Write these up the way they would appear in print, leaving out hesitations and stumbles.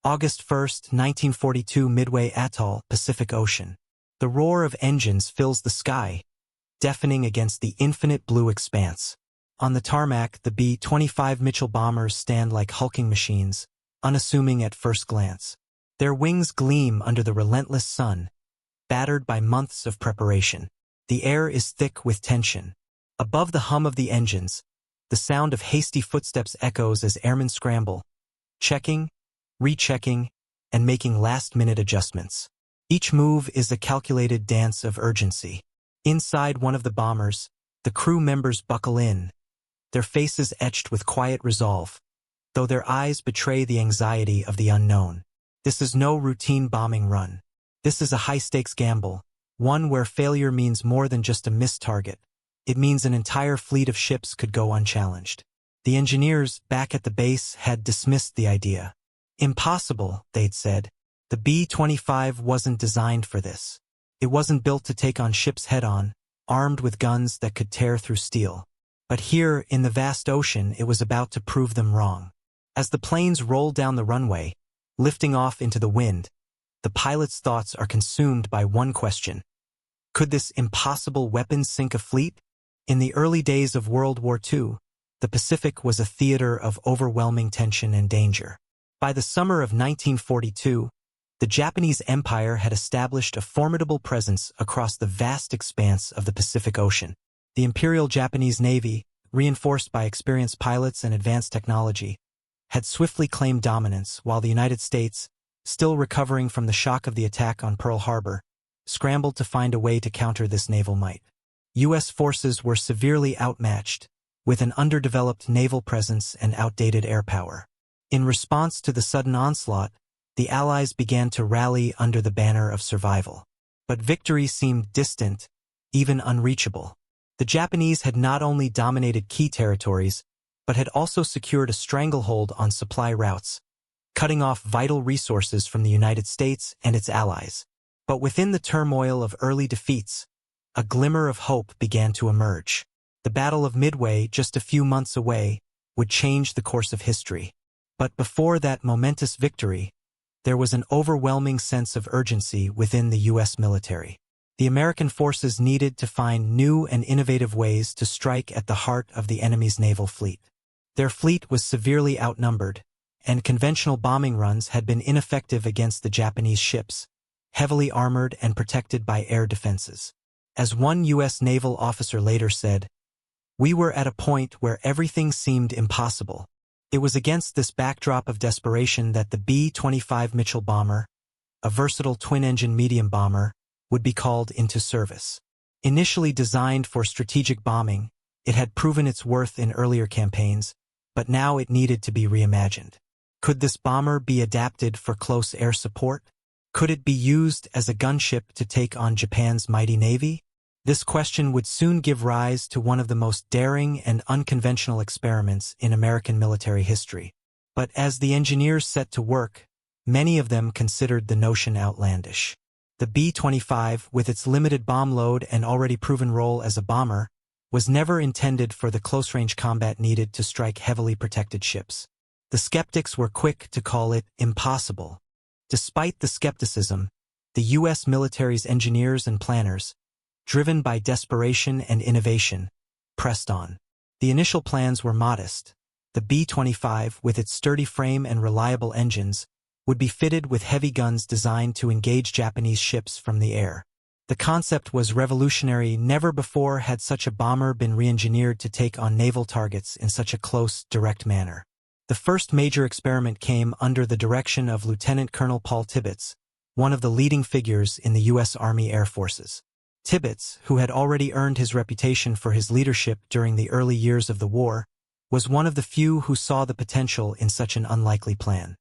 August 1, 1942, Midway Atoll, Pacific Ocean. The roar of engines fills the sky, deafening against the infinite blue expanse. On the tarmac, the B-25 Mitchell bombers stand like hulking machines, unassuming at first glance. Their wings gleam under the relentless sun, battered by months of preparation. The air is thick with tension. Above the hum of the engines, the sound of hasty footsteps echoes as airmen scramble, checking, rechecking, and making last-minute adjustments. Each move is a calculated dance of urgency. Inside one of the bombers, the crew members buckle in, their faces etched with quiet resolve, though their eyes betray the anxiety of the unknown. This is no routine bombing run. This is a high-stakes gamble, one where failure means more than just a missed target. It means an entire fleet of ships could go unchallenged. The engineers back at the base had dismissed the idea. Impossible, they'd said. The B-25 wasn't designed for this. It wasn't built to take on ships head-on, armed with guns that could tear through steel. But here, in the vast ocean, it was about to prove them wrong. As the planes rolled down the runway, lifting off into the wind, the pilot's thoughts are consumed by one question. Could this impossible weapon sink a fleet? In the early days of World War II, the Pacific was a theater of overwhelming tension and danger. By the summer of 1942, the Japanese Empire had established a formidable presence across the vast expanse of the Pacific Ocean. The Imperial Japanese Navy, reinforced by experienced pilots and advanced technology, had swiftly claimed dominance, while the United States, still recovering from the shock of the attack on Pearl Harbor, scrambled to find a way to counter this naval might. U.S. forces were severely outmatched, with an underdeveloped naval presence and outdated air power. In response to the sudden onslaught, the Allies began to rally under the banner of survival. But victory seemed distant, even unreachable. The Japanese had not only dominated key territories, but had also secured a stranglehold on supply routes, cutting off vital resources from the United States and its allies. But within the turmoil of early defeats, a glimmer of hope began to emerge. The Battle of Midway, just a few months away, would change the course of history. But before that momentous victory, there was an overwhelming sense of urgency within the U.S. military. The American forces needed to find new and innovative ways to strike at the heart of the enemy's naval fleet. Their fleet was severely outnumbered, and conventional bombing runs had been ineffective against the Japanese ships, heavily armored and protected by air defenses. As one U.S. naval officer later said, "We were at a point where everything seemed impossible." It was against this backdrop of desperation that the B-25 Mitchell bomber, a versatile twin-engine medium bomber, would be called into service. Initially designed for strategic bombing, it had proven its worth in earlier campaigns, but now it needed to be reimagined. Could this bomber be adapted for close air support? Could it be used as a gunship to take on Japan's mighty navy? This question would soon give rise to one of the most daring and unconventional experiments in American military history. But as the engineers set to work, many of them considered the notion outlandish. The B-25, with its limited bomb load and already proven role as a bomber, was never intended for the close-range combat needed to strike heavily protected ships. The skeptics were quick to call it impossible. Despite the skepticism, the U.S. military's engineers and planners, driven by desperation and innovation, pressed on. The initial plans were modest. The B-25, with its sturdy frame and reliable engines, would be fitted with heavy guns designed to engage Japanese ships from the air. The concept was revolutionary. Never before had such a bomber been re-engineered to take on naval targets in such a close, direct manner. The first major experiment came under the direction of Lieutenant Colonel Paul Tibbets, one of the leading figures in the U.S. Army Air Forces. Tibbets, who had already earned his reputation for his leadership during the early years of the war, was one of the few who saw the potential in such an unlikely plan.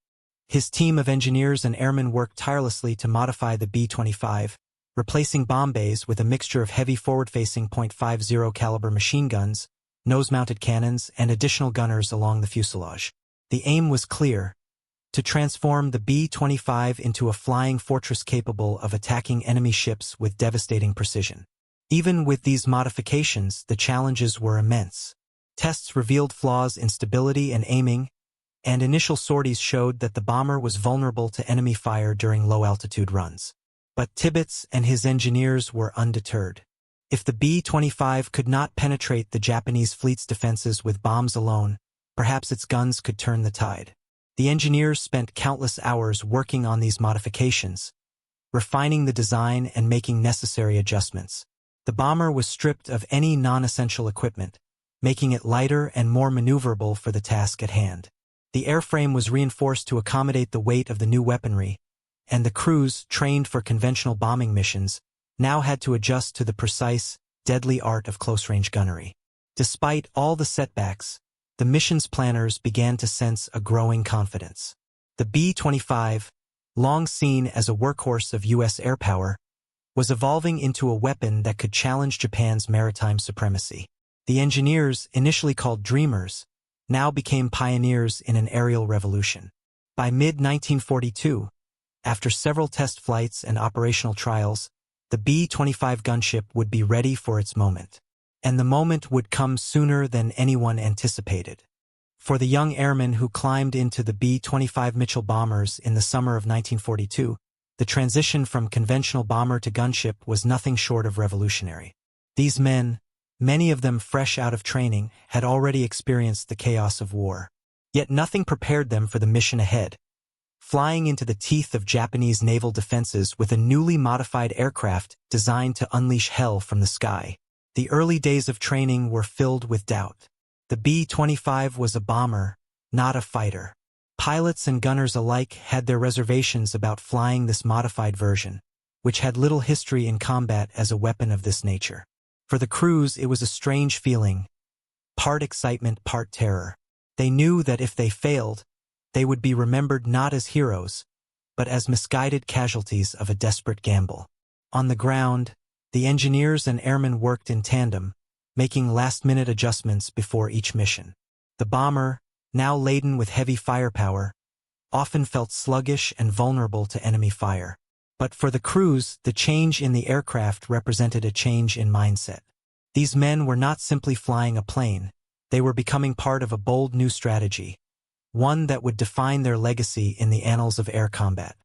His team of engineers and airmen worked tirelessly to modify the B-25, replacing bomb bays with a mixture of heavy forward-facing .50 caliber machine guns, nose-mounted cannons, and additional gunners along the fuselage. The aim was clear: to transform the B-25 into a flying fortress capable of attacking enemy ships with devastating precision. Even with these modifications, the challenges were immense. Tests revealed flaws in stability and aiming, and initial sorties showed that the bomber was vulnerable to enemy fire during low-altitude runs. But Tibbets and his engineers were undeterred. If the B-25 could not penetrate the Japanese fleet's defenses with bombs alone, perhaps its guns could turn the tide. The engineers spent countless hours working on these modifications, refining the design and making necessary adjustments. The bomber was stripped of any non-essential equipment, making it lighter and more maneuverable for the task at hand. The airframe was reinforced to accommodate the weight of the new weaponry, and the crews, trained for conventional bombing missions, now had to adjust to the precise, deadly art of close-range gunnery. Despite all the setbacks, the mission's planners began to sense a growing confidence. The B-25, long seen as a workhorse of U.S. air power, was evolving into a weapon that could challenge Japan's maritime supremacy. The engineers, initially called dreamers, now became pioneers in an aerial revolution. By mid-1942, after several test flights and operational trials, the B-25 gunship would be ready for its moment. And the moment would come sooner than anyone anticipated. For the young airmen who climbed into the B-25 Mitchell bombers in the summer of 1942, the transition from conventional bomber to gunship was nothing short of revolutionary. These men, many of them fresh out of training, had already experienced the chaos of war. Yet nothing prepared them for the mission ahead. Flying into the teeth of Japanese naval defenses with a newly modified aircraft designed to unleash hell from the sky. The early days of training were filled with doubt. The B-25 was a bomber, not a fighter. Pilots and gunners alike had their reservations about flying this modified version, which had little history in combat as a weapon of this nature. For the crews, it was a strange feeling, part excitement, part terror. They knew that if they failed, they would be remembered not as heroes, but as misguided casualties of a desperate gamble. On the ground, the engineers and airmen worked in tandem, making last-minute adjustments before each mission. The bomber, now laden with heavy firepower, often felt sluggish and vulnerable to enemy fire. But for the crews, the change in the aircraft represented a change in mindset. These men were not simply flying a plane, they were becoming part of a bold new strategy, one that would define their legacy in the annals of air combat.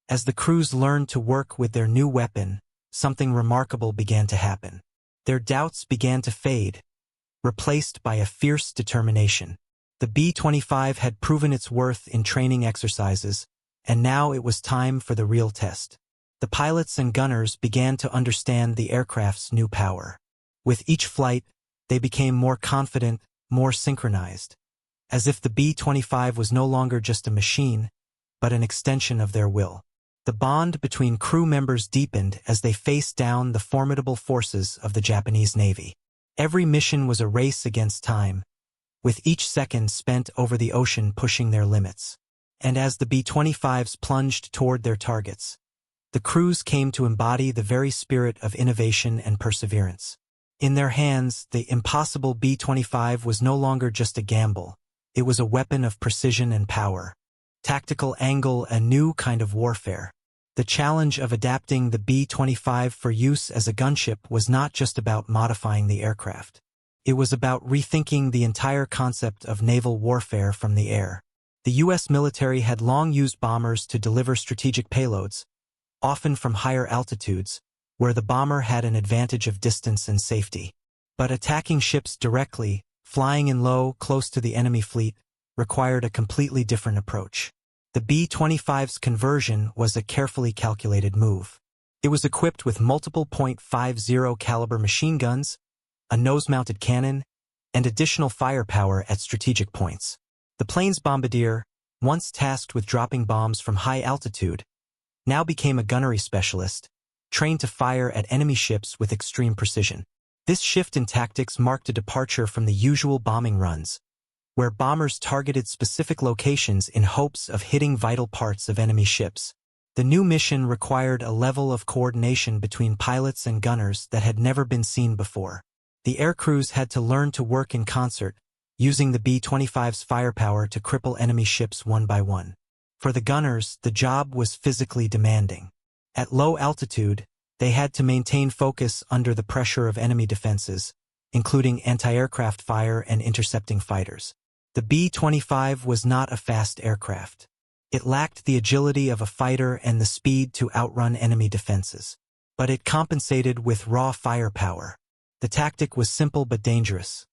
As the crews learned to work with their new weapon, something remarkable began to happen. Their doubts began to fade, replaced by a fierce determination. The B-25 had proven its worth in training exercises, and now it was time for the real test. The pilots and gunners began to understand the aircraft's new power. With each flight, they became more confident, more synchronized, as if the B-25 was no longer just a machine, but an extension of their will. The bond between crew members deepened as they faced down the formidable forces of the Japanese Navy. Every mission was a race against time, with each second spent over the ocean pushing their limits. And as the B-25s plunged toward their targets, the crews came to embody the very spirit of innovation and perseverance. In their hands, the impossible B-25 was no longer just a gamble. It was a weapon of precision and power. Tactical angle, a new kind of warfare. The challenge of adapting the B-25 for use as a gunship was not just about modifying the aircraft. It was about rethinking the entire concept of naval warfare from the air. The U.S. military had long used bombers to deliver strategic payloads, often from higher altitudes, where the bomber had an advantage of distance and safety. But attacking ships directly, flying in low, close to the enemy fleet, required a completely different approach. The B-25's conversion was a carefully calculated move. It was equipped with multiple .50 caliber machine guns, a nose-mounted cannon, and additional firepower at strategic points. The plane's bombardier, once tasked with dropping bombs from high altitude, now became a gunnery specialist, trained to fire at enemy ships with extreme precision. This shift in tactics marked a departure from the usual bombing runs, where bombers targeted specific locations in hopes of hitting vital parts of enemy ships. The new mission required a level of coordination between pilots and gunners that had never been seen before. The aircrews had to learn to work in concert, using the B-25's firepower to cripple enemy ships one by one. For the gunners, the job was physically demanding. At low altitude, they had to maintain focus under the pressure of enemy defenses, including anti-aircraft fire and intercepting fighters. The B-25 was not a fast aircraft. It lacked the agility of a fighter and the speed to outrun enemy defenses. But it compensated with raw firepower. The tactic was simple but dangerous.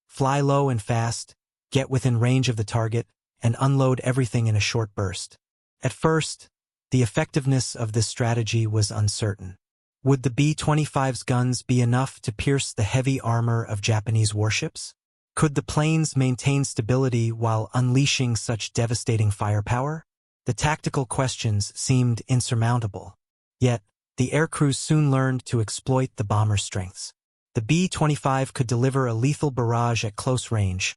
Fly low and fast, get within range of the target, and unload everything in a short burst. At first, the effectiveness of this strategy was uncertain. Would the B-25's guns be enough to pierce the heavy armor of Japanese warships? Could the planes maintain stability while unleashing such devastating firepower? The tactical questions seemed insurmountable. Yet, the aircrews soon learned to exploit the bomber's strengths. The B-25 could deliver a lethal barrage at close range,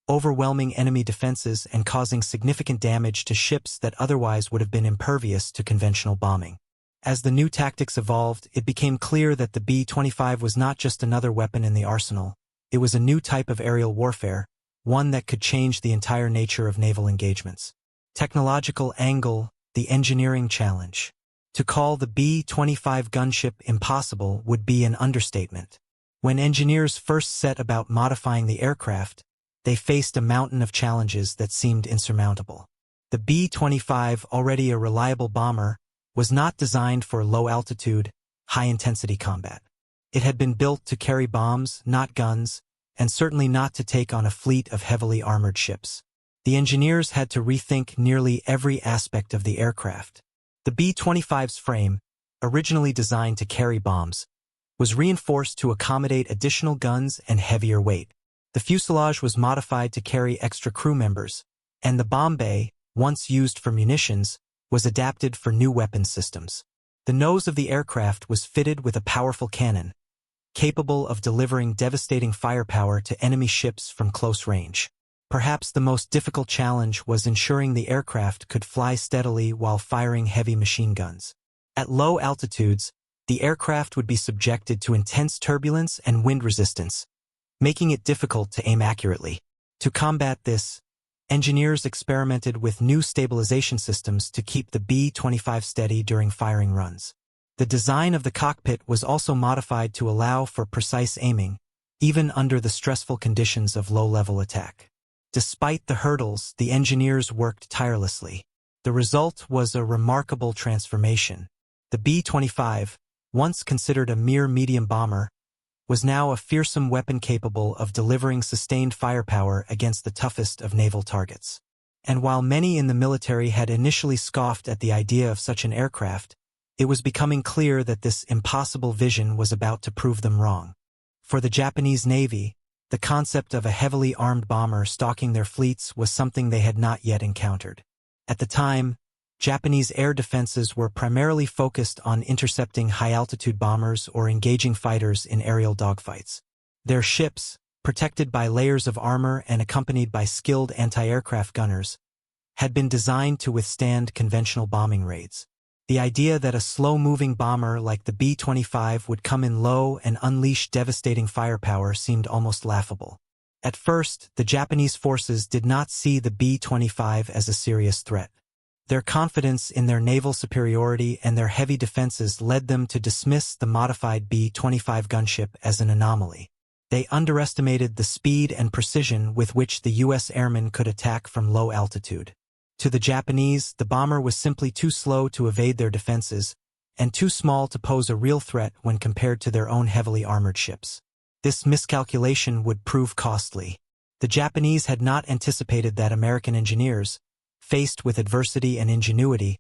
overwhelming enemy defenses and causing significant damage to ships that otherwise would have been impervious to conventional bombing. As the new tactics evolved, it became clear that the B-25 was not just another weapon in the arsenal. It was a new type of aerial warfare, one that could change the entire nature of naval engagements. Technological angle, the engineering challenge. To call the B-25 gunship impossible would be an understatement. When engineers first set about modifying the aircraft, they faced a mountain of challenges that seemed insurmountable. The B-25, already a reliable bomber, was not designed for low-altitude, high-intensity combat. It had been built to carry bombs, not guns, and certainly not to take on a fleet of heavily armored ships. The engineers had to rethink nearly every aspect of the aircraft. The B-25's frame, originally designed to carry bombs, was reinforced to accommodate additional guns and heavier weight. The fuselage was modified to carry extra crew members, and the bomb bay, once used for munitions, was adapted for new weapon systems. The nose of the aircraft was fitted with a powerful cannon, capable of delivering devastating firepower to enemy ships from close range. Perhaps the most difficult challenge was ensuring the aircraft could fly steadily while firing heavy machine guns. At low altitudes, the aircraft would be subjected to intense turbulence and wind resistance, making it difficult to aim accurately. To combat this, engineers experimented with new stabilization systems to keep the B-25 steady during firing runs. The design of the cockpit was also modified to allow for precise aiming, even under the stressful conditions of low-level attack. Despite the hurdles, the engineers worked tirelessly. The result was a remarkable transformation. The B-25, once considered a mere medium bomber, was now a fearsome weapon capable of delivering sustained firepower against the toughest of naval targets. And while many in the military had initially scoffed at the idea of such an aircraft, it was becoming clear that this impossible vision was about to prove them wrong. For the Japanese Navy, the concept of a heavily armed bomber stalking their fleets was something they had not yet encountered. At the time, Japanese air defenses were primarily focused on intercepting high-altitude bombers or engaging fighters in aerial dogfights. Their ships, protected by layers of armor and accompanied by skilled anti-aircraft gunners, had been designed to withstand conventional bombing raids. The idea that a slow-moving bomber like the B-25 would come in low and unleash devastating firepower seemed almost laughable. At first, the Japanese forces did not see the B-25 as a serious threat. Their confidence in their naval superiority and their heavy defenses led them to dismiss the modified B-25 gunship as an anomaly. They underestimated the speed and precision with which the U.S. airmen could attack from low altitude. To the Japanese, the bomber was simply too slow to evade their defenses, and too small to pose a real threat when compared to their own heavily armored ships. This miscalculation would prove costly. The Japanese had not anticipated that American engineers, faced with adversity and ingenuity,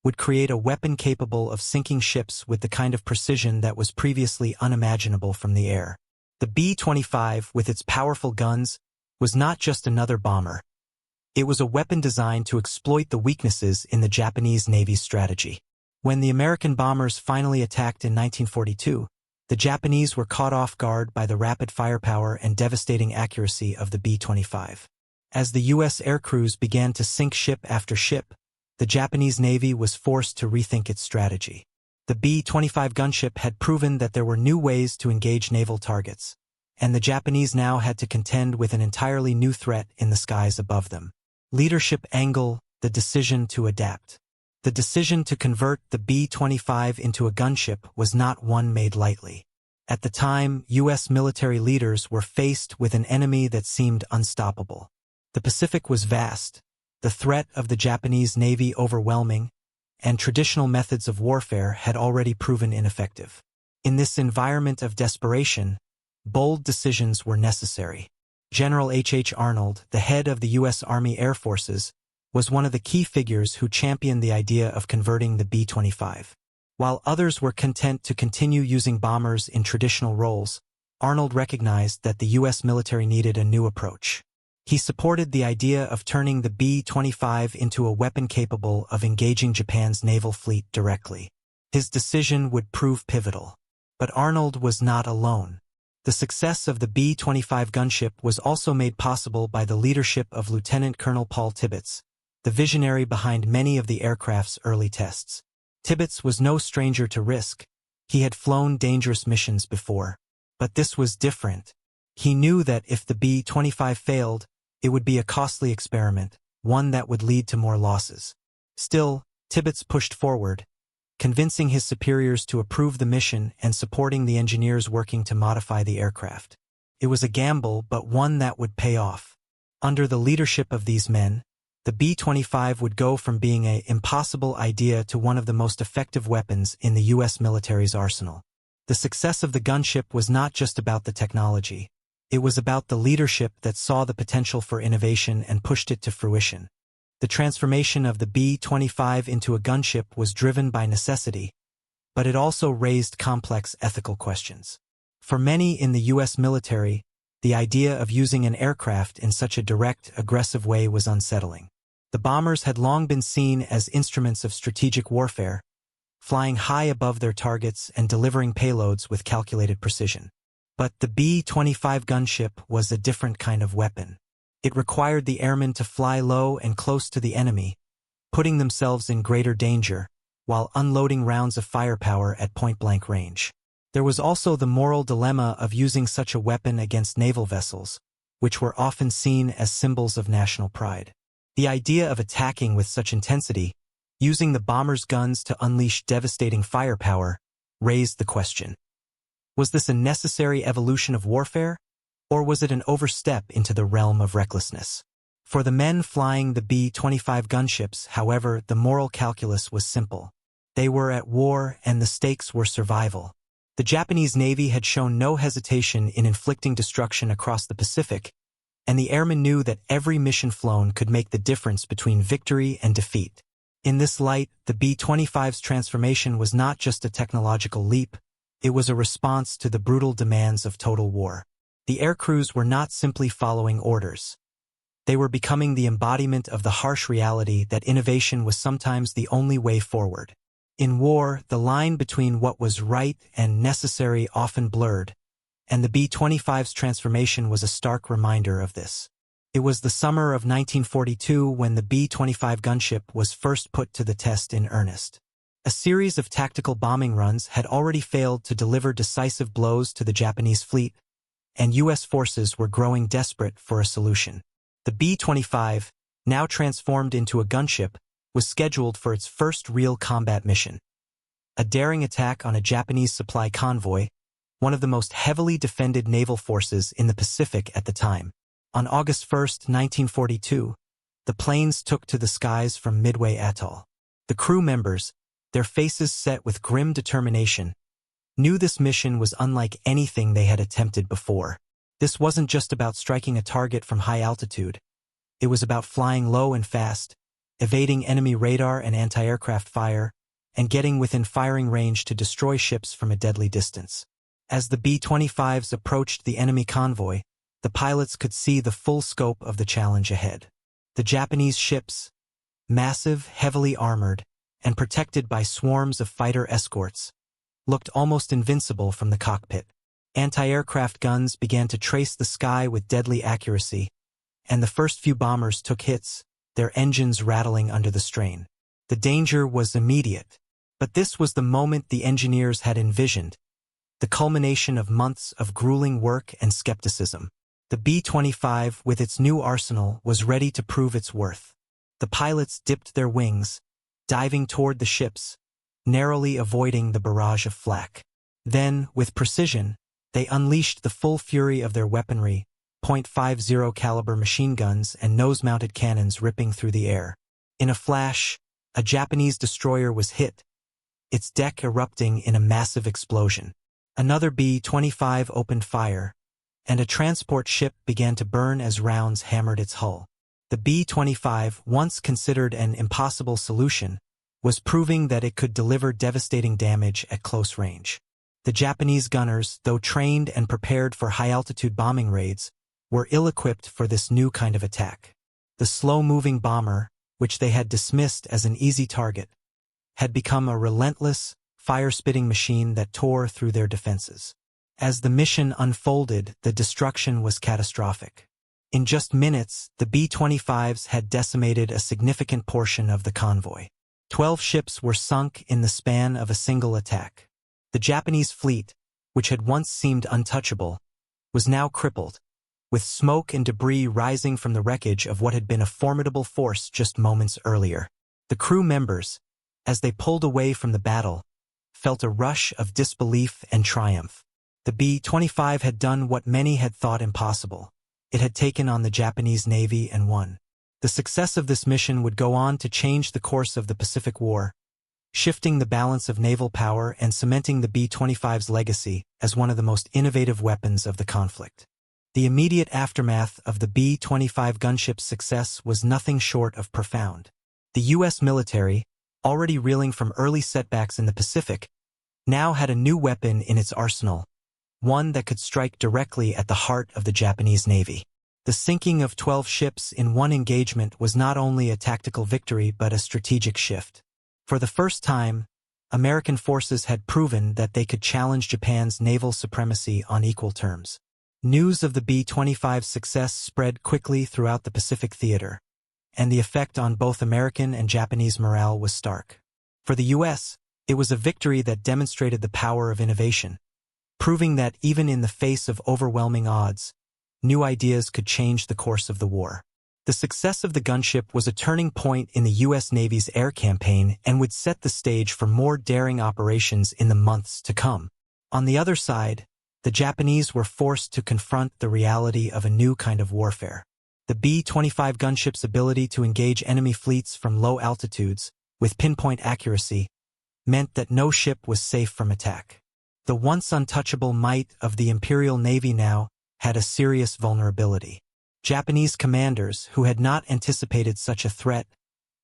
would create a weapon capable of sinking ships with the kind of precision that was previously unimaginable from the air. The B-25, with its powerful guns, was not just another bomber. It was a weapon designed to exploit the weaknesses in the Japanese Navy's strategy. When the American bombers finally attacked in 1942, the Japanese were caught off guard by the rapid firepower and devastating accuracy of the B-25. As the U.S. aircrews began to sink ship after ship, the Japanese Navy was forced to rethink its strategy. The B-25 gunship had proven that there were new ways to engage naval targets, and the Japanese now had to contend with an entirely new threat in the skies above them. Leadership angle, the decision to adapt. The decision to convert the B-25 into a gunship was not one made lightly. At the time, U.S. military leaders were faced with an enemy that seemed unstoppable. The Pacific was vast, the threat of the Japanese Navy overwhelming, and traditional methods of warfare had already proven ineffective. In this environment of desperation, bold decisions were necessary. General H. Arnold, the head of the U.S. Army Air Forces, was one of the key figures who championed the idea of converting the B-25. While others were content to continue using bombers in traditional roles, Arnold recognized that the U.S. military needed a new approach. He supported the idea of turning the B-25 into a weapon capable of engaging Japan's naval fleet directly. His decision would prove pivotal. But Arnold was not alone. The success of the B-25 gunship was also made possible by the leadership of Lieutenant Colonel Paul Tibbets, the visionary behind many of the aircraft's early tests. Tibbets was no stranger to risk. He had flown dangerous missions before. But this was different. He knew that if the B-25 failed, it would be a costly experiment, one that would lead to more losses. Still, Tibbets pushed forward, convincing his superiors to approve the mission and supporting the engineers working to modify the aircraft. It was a gamble, but one that would pay off. Under the leadership of these men, the B-25 would go from being an impossible idea to one of the most effective weapons in the U.S. military's arsenal. The success of the gunship was not just about the technology. It was about the leadership that saw the potential for innovation and pushed it to fruition. The transformation of the B-25 into a gunship was driven by necessity, but it also raised complex ethical questions. For many in the U.S. military, the idea of using an aircraft in such a direct, aggressive way was unsettling. The bombers had long been seen as instruments of strategic warfare, flying high above their targets and delivering payloads with calculated precision. But the B-25 gunship was a different kind of weapon. It required the airmen to fly low and close to the enemy, putting themselves in greater danger, while unloading rounds of firepower at point-blank range. There was also the moral dilemma of using such a weapon against naval vessels, which were often seen as symbols of national pride. The idea of attacking with such intensity, using the bombers' guns to unleash devastating firepower, raised the question. Was this a necessary evolution of warfare, or was it an overstep into the realm of recklessness? For the men flying the B-25 gunships, however, the moral calculus was simple. They were at war and the stakes were survival. The Japanese Navy had shown no hesitation in inflicting destruction across the Pacific, and the airmen knew that every mission flown could make the difference between victory and defeat. In this light, the B-25's transformation was not just a technological leap, it was a response to the brutal demands of total war. The aircrews were not simply following orders. They were becoming the embodiment of the harsh reality that innovation was sometimes the only way forward. In war, the line between what was right and necessary often blurred, and the B-25's transformation was a stark reminder of this. It was the summer of 1942 when the B-25 gunship was first put to the test in earnest. A series of tactical bombing runs had already failed to deliver decisive blows to the Japanese fleet, and U.S. forces were growing desperate for a solution. The B-25, now transformed into a gunship, was scheduled for its first real combat mission. A daring attack on a Japanese supply convoy, one of the most heavily defended naval forces in the Pacific at the time. On August 1, 1942, the planes took to the skies from Midway Atoll. The crew members, their faces set with grim determination, knew this mission was unlike anything they had attempted before. This wasn't just about striking a target from high altitude. It was about flying low and fast, evading enemy radar and anti-aircraft fire, and getting within firing range to destroy ships from a deadly distance. As the B-25s approached the enemy convoy, the pilots could see the full scope of the challenge ahead. The Japanese ships, massive, heavily armored, and protected by swarms of fighter escorts, looked almost invincible from the cockpit. Anti-aircraft guns began to trace the sky with deadly accuracy, and the first few bombers took hits, their engines rattling under the strain. The danger was immediate, but this was the moment the engineers had envisioned, the culmination of months of grueling work and skepticism. The B-25, with its new arsenal, was ready to prove its worth. The pilots dipped their wings, diving toward the ships, narrowly avoiding the barrage of flak. Then, with precision, they unleashed the full fury of their weaponry, .50 caliber machine guns and nose-mounted cannons ripping through the air. In a flash, a Japanese destroyer was hit, its deck erupting in a massive explosion. Another B-25 opened fire, and a transport ship began to burn as rounds hammered its hull. The B-25, once considered an impossible solution, was proving that it could deliver devastating damage at close range. The Japanese gunners, though trained and prepared for high-altitude bombing raids, were ill-equipped for this new kind of attack. The slow-moving bomber, which they had dismissed as an easy target, had become a relentless, fire-spitting machine that tore through their defenses. As the mission unfolded, the destruction was catastrophic. In just minutes, the B-25s had decimated a significant portion of the convoy. 12 ships were sunk in the span of a single attack. The Japanese fleet, which had once seemed untouchable, was now crippled, with smoke and debris rising from the wreckage of what had been a formidable force just moments earlier. The crew members, as they pulled away from the battle, felt a rush of disbelief and triumph. The B-25 had done what many had thought impossible. It had taken on the Japanese Navy and won. The success of this mission would go on to change the course of the Pacific War, shifting the balance of naval power and cementing the B-25's legacy as one of the most innovative weapons of the conflict. The immediate aftermath of the B-25 gunship's success was nothing short of profound. The U.S. military, already reeling from early setbacks in the Pacific, now had a new weapon in its arsenal, one that could strike directly at the heart of the Japanese Navy. The sinking of 12 ships in one engagement was not only a tactical victory but a strategic shift. For the first time, American forces had proven that they could challenge Japan's naval supremacy on equal terms. News of the B-25's success spread quickly throughout the Pacific theater, and the effect on both American and Japanese morale was stark. For the U.S., it was a victory that demonstrated the power of innovation, proving that even in the face of overwhelming odds, new ideas could change the course of the war. The success of the gunship was a turning point in the U.S. Navy's air campaign and would set the stage for more daring operations in the months to come. On the other side, the Japanese were forced to confront the reality of a new kind of warfare. The B-25 gunship's ability to engage enemy fleets from low altitudes with pinpoint accuracy meant that no ship was safe from attack. The once untouchable might of the Imperial Navy now had a serious vulnerability. Japanese commanders, who had not anticipated such a threat,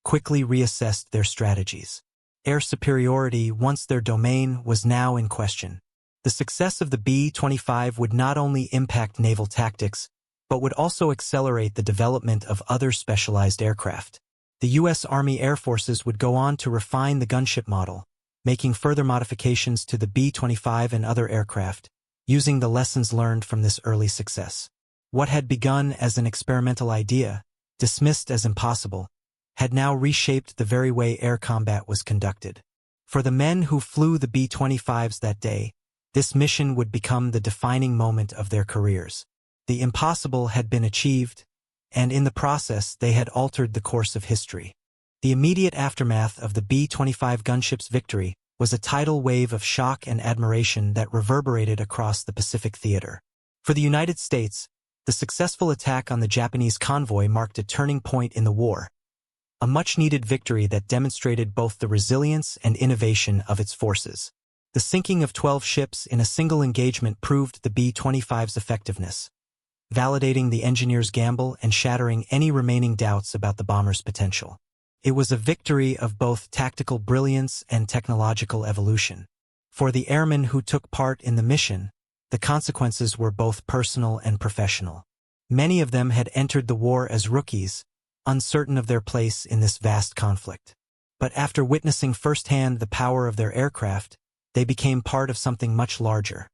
quickly reassessed their strategies. Air superiority, once their domain, was now in question. The success of the B-25 would not only impact naval tactics, but would also accelerate the development of other specialized aircraft. The U.S. Army Air Forces would go on to refine the gunship model, making further modifications to the B-25 and other aircraft, using the lessons learned from this early success. What had begun as an experimental idea, dismissed as impossible, had now reshaped the very way air combat was conducted. For the men who flew the B-25s that day, this mission would become the defining moment of their careers. The impossible had been achieved, and in the process they had altered the course of history. The immediate aftermath of the B-25 gunship's victory was a tidal wave of shock and admiration that reverberated across the Pacific theater. For the United States, the successful attack on the Japanese convoy marked a turning point in the war, a much-needed victory that demonstrated both the resilience and innovation of its forces. The sinking of 12 ships in a single engagement proved the B-25's effectiveness, validating the engineer's gamble and shattering any remaining doubts about the bomber's potential. It was a victory of both tactical brilliance and technological evolution. For the airmen who took part in the mission, the consequences were both personal and professional. Many of them had entered the war as rookies, uncertain of their place in this vast conflict. But after witnessing firsthand the power of their aircraft, they became part of something much larger,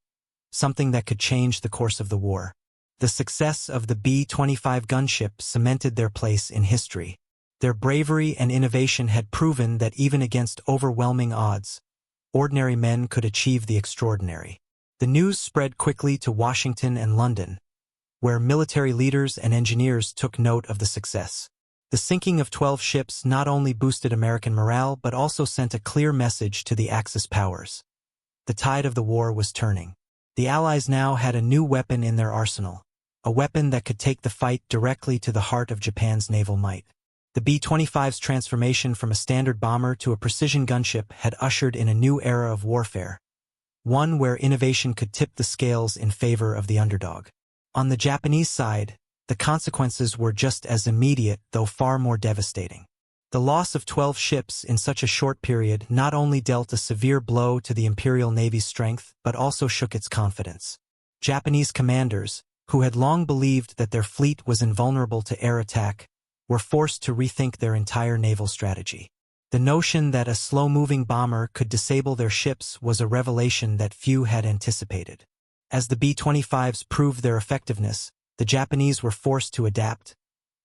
something that could change the course of the war. The success of the B-25 gunship cemented their place in history. Their bravery and innovation had proven that even against overwhelming odds, ordinary men could achieve the extraordinary. The news spread quickly to Washington and London, where military leaders and engineers took note of the success. The sinking of 12 ships not only boosted American morale but also sent a clear message to the Axis powers. The tide of the war was turning. The Allies now had a new weapon in their arsenal, a weapon that could take the fight directly to the heart of Japan's naval might. The B-25's transformation from a standard bomber to a precision gunship had ushered in a new era of warfare, one where innovation could tip the scales in favor of the underdog. On the Japanese side, the consequences were just as immediate, though far more devastating. The loss of 12 ships in such a short period not only dealt a severe blow to the Imperial Navy's strength but also shook its confidence. Japanese commanders, who had long believed that their fleet was invulnerable to air attack, were forced to rethink their entire naval strategy. The notion that a slow-moving bomber could disable their ships was a revelation that few had anticipated. As the B-25s proved their effectiveness, the Japanese were forced to adapt,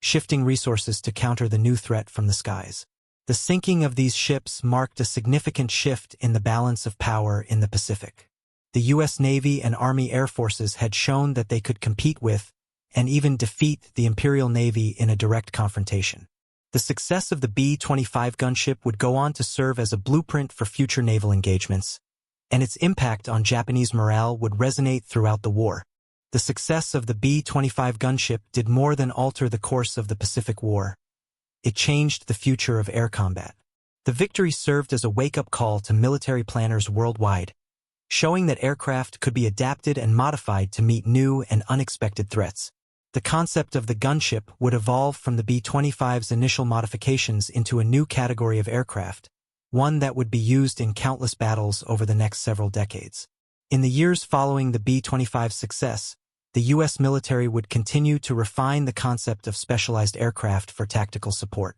shifting resources to counter the new threat from the skies. The sinking of these ships marked a significant shift in the balance of power in the Pacific. The U.S. Navy and Army Air Forces had shown that they could compete with, and even defeat, the Imperial Navy in a direct confrontation. The success of the B-25 gunship would go on to serve as a blueprint for future naval engagements, and its impact on Japanese morale would resonate throughout the war. The success of the B-25 gunship did more than alter the course of the Pacific War. It changed the future of air combat. The victory served as a wake-up call to military planners worldwide, showing that aircraft could be adapted and modified to meet new and unexpected threats. The concept of the gunship would evolve from the B-25's initial modifications into a new category of aircraft, one that would be used in countless battles over the next several decades. In the years following the B-25's success, the U.S. military would continue to refine the concept of specialized aircraft for tactical support.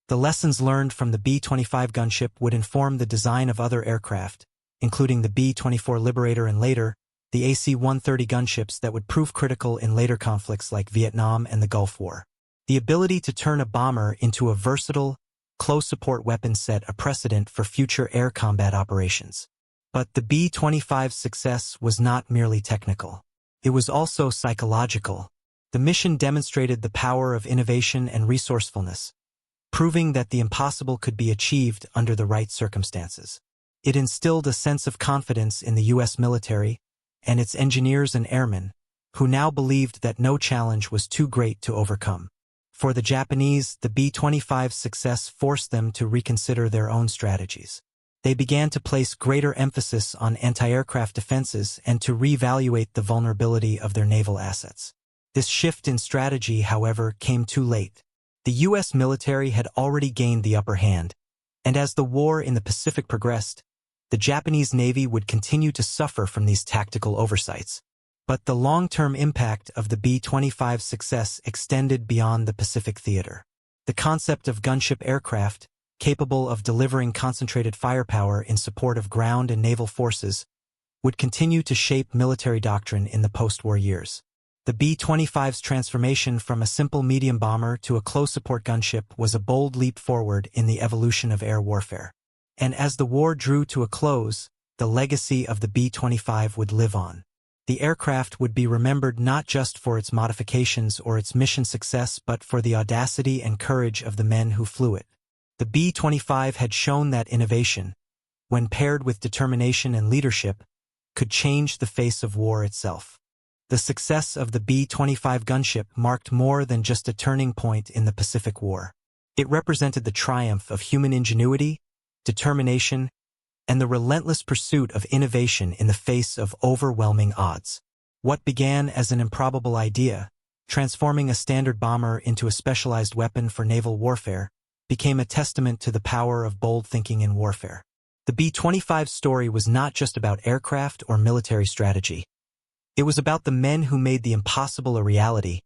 The lessons learned from the B-25 gunship would inform the design of other aircraft, including the B-24 Liberator and later, the AC-130 gunships that would prove critical in later conflicts like Vietnam and the Gulf War. The ability to turn a bomber into a versatile, close-support weapon set a precedent for future air combat operations. But the B-25's success was not merely technical. It was also psychological. The mission demonstrated the power of innovation and resourcefulness, proving that the impossible could be achieved under the right circumstances. It instilled a sense of confidence in the U.S. military and its engineers and airmen, who now believed that no challenge was too great to overcome. For the Japanese, the B-25's success forced them to reconsider their own strategies. They began to place greater emphasis on anti-aircraft defenses and to reevaluate the vulnerability of their naval assets. This shift in strategy, however, came too late. The U.S. military had already gained the upper hand, and as the war in the Pacific progressed, the Japanese Navy would continue to suffer from these tactical oversights. But the long-term impact of the B-25's success extended beyond the Pacific theater. The concept of gunship aircraft, capable of delivering concentrated firepower in support of ground and naval forces, would continue to shape military doctrine in the post-war years. The B-25's transformation from a simple medium bomber to a close-support gunship was a bold leap forward in the evolution of air warfare. And as the war drew to a close, the legacy of the B-25 would live on. The aircraft would be remembered not just for its modifications or its mission success but for the audacity and courage of the men who flew it. The B-25 had shown that innovation, when paired with determination and leadership, could change the face of war itself. The success of the B-25 gunship marked more than just a turning point in the Pacific War. It represented the triumph of human ingenuity, determination, and the relentless pursuit of innovation in the face of overwhelming odds. What began as an improbable idea, transforming a standard bomber into a specialized weapon for naval warfare, became a testament to the power of bold thinking in warfare. The B-25's story was not just about aircraft or military strategy. It was about the men who made the impossible a reality,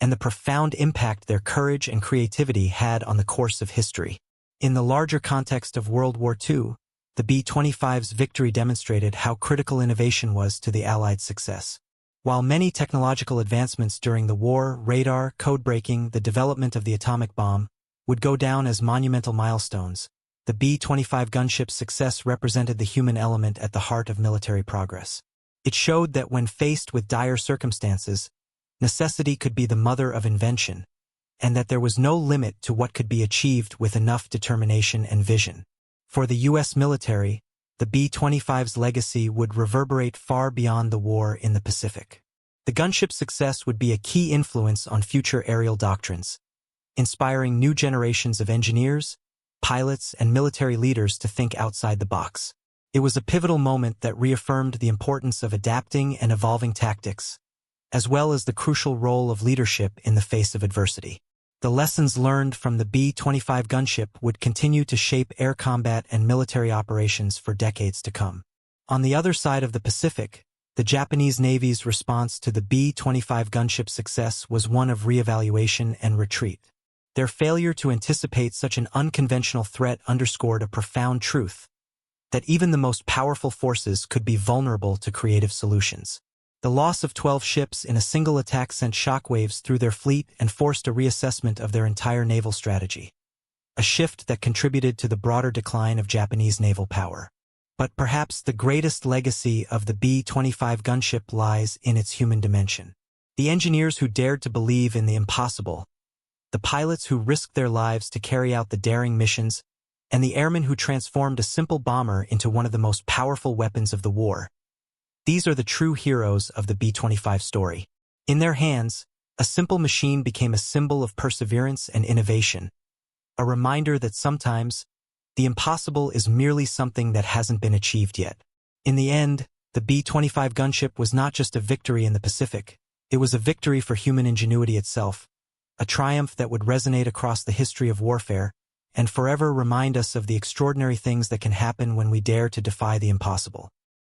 and the profound impact their courage and creativity had on the course of history. In the larger context of World War II, the B-25's victory demonstrated how critical innovation was to the Allied success. While many technological advancements during the war, radar, code-breaking, the development of the atomic bomb, would go down as monumental milestones, the B-25 gunship's success represented the human element at the heart of military progress. It showed that when faced with dire circumstances, necessity could be the mother of invention, and that there was no limit to what could be achieved with enough determination and vision. For the U.S. military, the B-25's legacy would reverberate far beyond the war in the Pacific. The gunship's success would be a key influence on future aerial doctrines, inspiring new generations of engineers, pilots, and military leaders to think outside the box. It was a pivotal moment that reaffirmed the importance of adapting and evolving tactics, as well as the crucial role of leadership in the face of adversity. The lessons learned from the B-25 gunship would continue to shape air combat and military operations for decades to come. On the other side of the Pacific, the Japanese Navy's response to the B-25 gunship's success was one of reevaluation and retreat. Their failure to anticipate such an unconventional threat underscored a profound truth, that even the most powerful forces could be vulnerable to creative solutions. The loss of 12 ships in a single attack sent shockwaves through their fleet and forced a reassessment of their entire naval strategy, a shift that contributed to the broader decline of Japanese naval power. But perhaps the greatest legacy of the B-25 gunship lies in its human dimension. The engineers who dared to believe in the impossible, the pilots who risked their lives to carry out the daring missions, and the airmen who transformed a simple bomber into one of the most powerful weapons of the war. These are the true heroes of the B-25 story. In their hands, a simple machine became a symbol of perseverance and innovation, a reminder that sometimes the impossible is merely something that hasn't been achieved yet. In the end, the B-25 gunship was not just a victory in the Pacific, it was a victory for human ingenuity itself, a triumph that would resonate across the history of warfare and forever remind us of the extraordinary things that can happen when we dare to defy the impossible.